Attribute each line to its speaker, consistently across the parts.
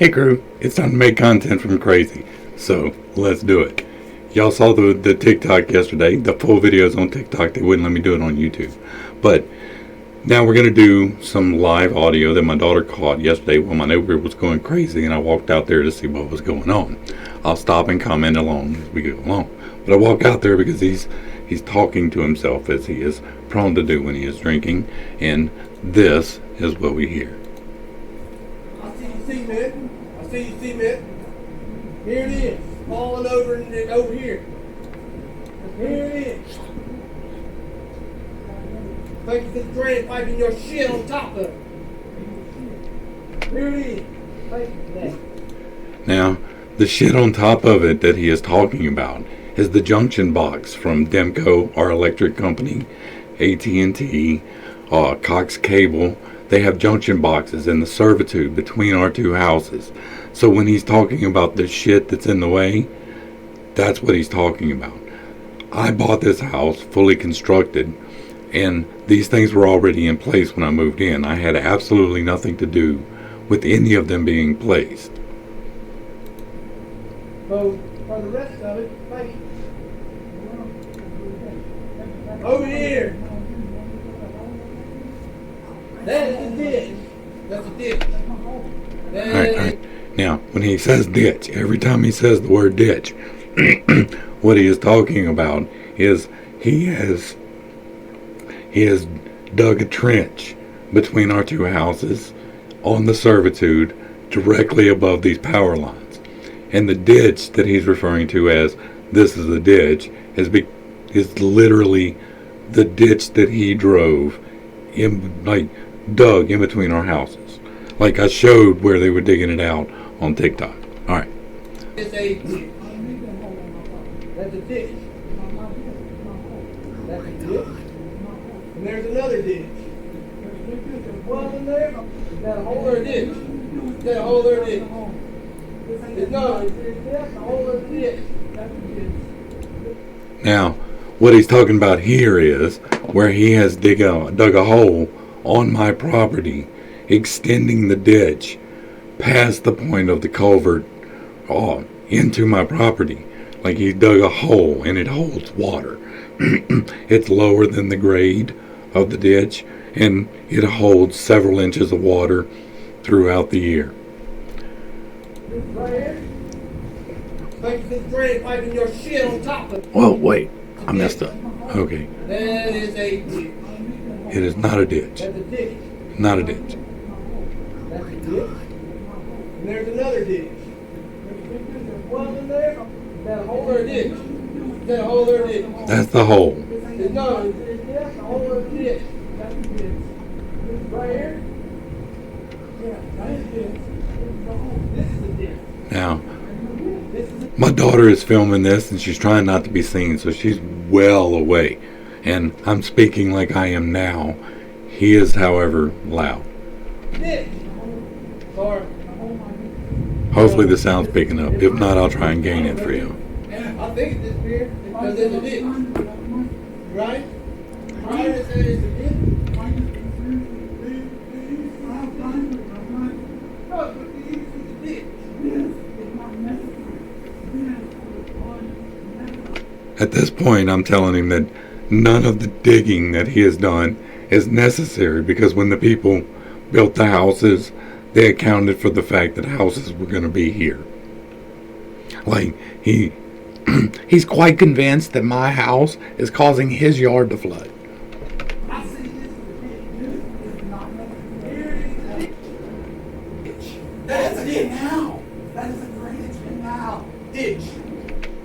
Speaker 1: Hey crew, it's time to make content from crazy, so let's do it. Y'all saw the TikTok yesterday, the full videos on TikTok. They wouldn't let me do it on YouTube. But now we're going to do some live audio that my daughter caught yesterday when my neighbor was going crazy and I walked out there to see what was going on. I'll stop and comment along as we go along. But I walk out there because he's talking to himself as he is prone to do when he is drinking, and this is what we hear.
Speaker 2: I see you, man. I see you, man. Here it is, falling over and over here. Here it is. Thank you for the drain piping your shit on top of it. Here it is. Thank you for that.
Speaker 1: Now, the shit on top of it that he is talking about is the junction box from Demco, our electric company, AT&T, Cox Cable. They have junction boxes in the servitude between our two houses. So when he's talking about the shit that's in the way, that's what he's talking about. I bought this house fully constructed, and these things were already in place when I moved in. I had absolutely nothing to do with any of them being placed.
Speaker 2: So, for the rest of it, thank you. Over here. That is a ditch. That's a ditch.
Speaker 1: Alright. Now, when he says ditch, every time he says the word ditch, what he is talking about is he has dug a trench between our two houses on the servitude directly above these power lines. And the ditch that he's referring to as this is a ditch is literally the ditch that he drove dug in between our houses. Like I showed where they were digging it out on TikTok. Alright.
Speaker 2: It's a ditch. That's a ditch. That's a ditch. And there's another ditch. Well in there, got a whole other ditch. Got a whole other ditch. It's a whole other ditch.
Speaker 1: Now, what he's talking about here is where he has dug a hole on my property, extending the ditch past the point of the culvert into my property. Like he dug a hole and it holds water. It's lower than the grade of the ditch, and it holds several inches of water throughout the year.
Speaker 2: Right here. Thank you for the drain piping your shit on top of it.
Speaker 1: Whoa, wait. I messed up. Okay.
Speaker 2: That is a ditch.
Speaker 1: It is not a ditch.
Speaker 2: That's a ditch.
Speaker 1: Not a ditch.
Speaker 2: That's a ditch. And there's another ditch. Well in there, got a whole other ditch. Got a whole other ditch.
Speaker 1: That's the hole.
Speaker 2: No, it's a whole other ditch. That's a ditch. Right here? Yeah, that's a ditch. This is a ditch.
Speaker 1: Now, my daughter is filming this and she's trying not to be seen, so she's well away. And I'm speaking like I am now. He is, however, loud. Hopefully the sound's picking up. If not, I'll try and gain it for you.
Speaker 2: I think it's this here because there's a ditch. Right? Right, it says it's a ditch. No, but it's a ditch.
Speaker 1: At this point, I'm telling him that none of the digging that he has done is necessary, because when the people built the houses, they accounted for the fact that houses were going to be here. Like, he's quite convinced that my house is causing his yard to flood.
Speaker 2: I see this is not necessary. That's a ditch. That is a drainage canal. Ditch.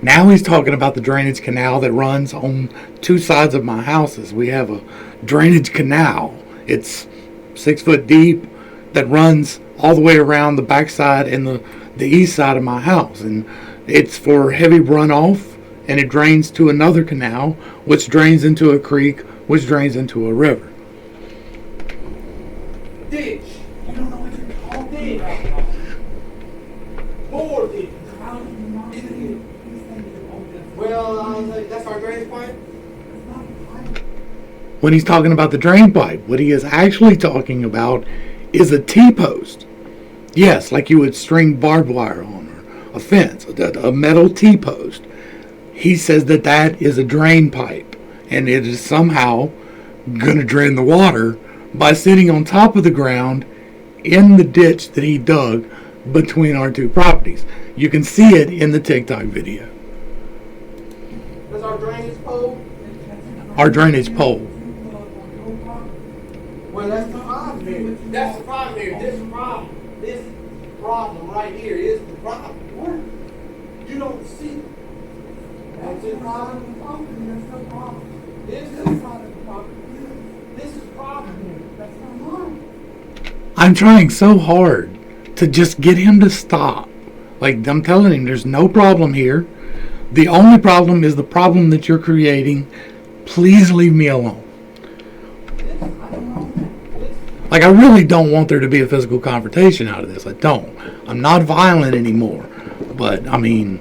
Speaker 1: Now he's talking about the drainage canal that runs on two sides of my houses. We have a drainage canal. It's 6 foot deep that runs all the way around the backside and the east side of my house. And it's for heavy runoff, and it drains to another canal, which drains into a creek, which drains into a river.
Speaker 2: Ditch. You don't know what you're called. Ditch. More ditch. Well, that's our drainage pipe.
Speaker 1: When he's talking about the drain pipe, what he is actually talking about is a T-post.
Speaker 2: Yes, like you would string barbed wire on, or a fence, a metal T-post. He says that that is a drain pipe, and it is somehow going to drain the water by sitting on top of the ground in the ditch that he dug between our two properties. You can see it in the TikTok video.
Speaker 3: That's our drainage pole?
Speaker 2: Our drainage pole.
Speaker 3: Well, that's the problem here. That's the problem here. This problem right here is the problem. You don't see. That's the problem. This is the problem. This is the problem here. That's not mine.
Speaker 2: I'm trying so hard to just get him to stop. Like, I'm telling him there's no problem here. The only problem is the problem that you're creating. Please leave me alone. Like, I really don't want there to be a physical confrontation out of this. I don't. I'm not violent anymore. But, I mean...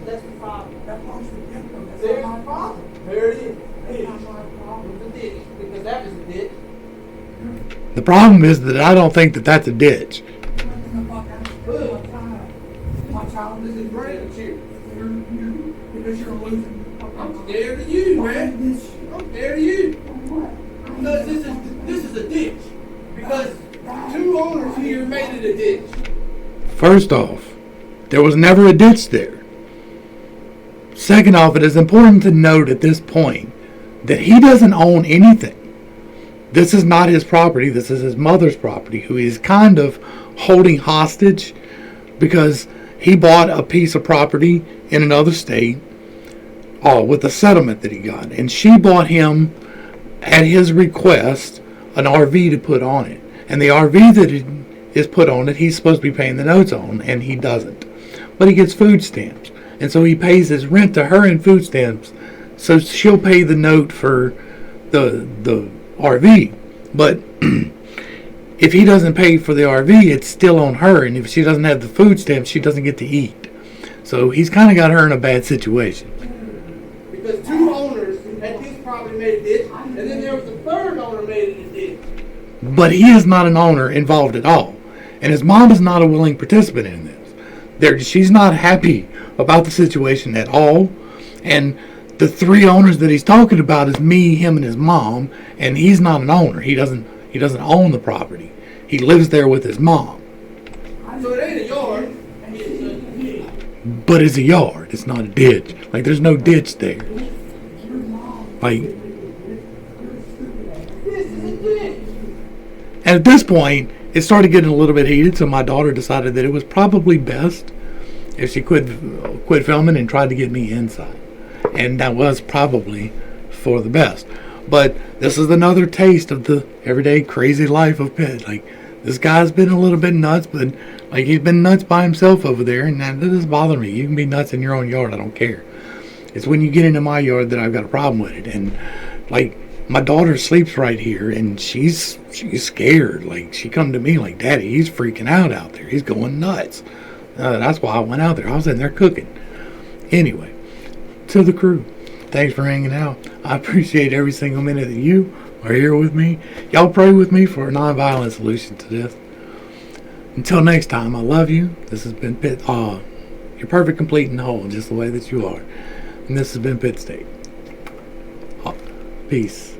Speaker 3: That's the problem. There's the problem. There it is. It's a ditch. Because that is a ditch.
Speaker 2: The problem is that I don't think that that's a ditch.
Speaker 3: My child is in drainage here.
Speaker 2: Because you're losing.
Speaker 3: I'm scared of you, man. I'm scared of you. Because this is a ditch. Because two owners here made it a ditch.
Speaker 2: First off, there was never a ditch there. Second off, it is important to note at this point that he doesn't own anything. This is not his property. This is his mother's property, who he's kind of holding hostage because he bought a piece of property in another state with the settlement that he got. And she bought him, at his request, an RV to put on it. And the RV that is put on it, he's supposed to be paying the notes on, and he doesn't. But he gets food stamps. And so he pays his rent to her in food stamps. So she'll pay the note for the RV. But if he doesn't pay for the RV, it's still on her. And if she doesn't have the food stamps, she doesn't get to eat. So he's kind of got her in a bad situation.
Speaker 3: Because two owners at this property made a ditch, and then there was a third owner made it a ditch.
Speaker 2: But he is not an owner involved at all. And his mom is not a willing participant in this. She's not happy about the situation at all. And the three owners that he's talking about is me, him, and his mom. And he's not an owner. He doesn't own the property. He lives there with his mom.
Speaker 3: So it ain't a yard. It's a ditch.
Speaker 2: But it's a yard. It's not a ditch. Like, there's no ditch there. Like,
Speaker 3: This is a ditch.
Speaker 2: and at this point, it started getting a little bit heated, so my daughter decided that it was probably best if she quit filming and tried to get me inside. And that was probably for the best. But this is another taste of the everyday crazy life of Pitt. Like, this guy's been a little bit nuts, but like, he's been nuts by himself over there, and that doesn't bother me. You can be nuts in your own yard, I don't care. It's when you get into my yard that I've got a problem with it. And like, my daughter sleeps right here, and she's scared. Like, she come to me like, Daddy, he's freaking out there. He's going nuts. That's why I went out there. I was in there cooking. Anyway, to the crew, thanks for hanging out. I appreciate every single minute that you are here with me. Y'all pray with me for a non-violent solution to this. Until next time, I love you. This has been Pitt. You're perfect, complete, and whole, just the way that you are. And this has been Pittstake. Peace.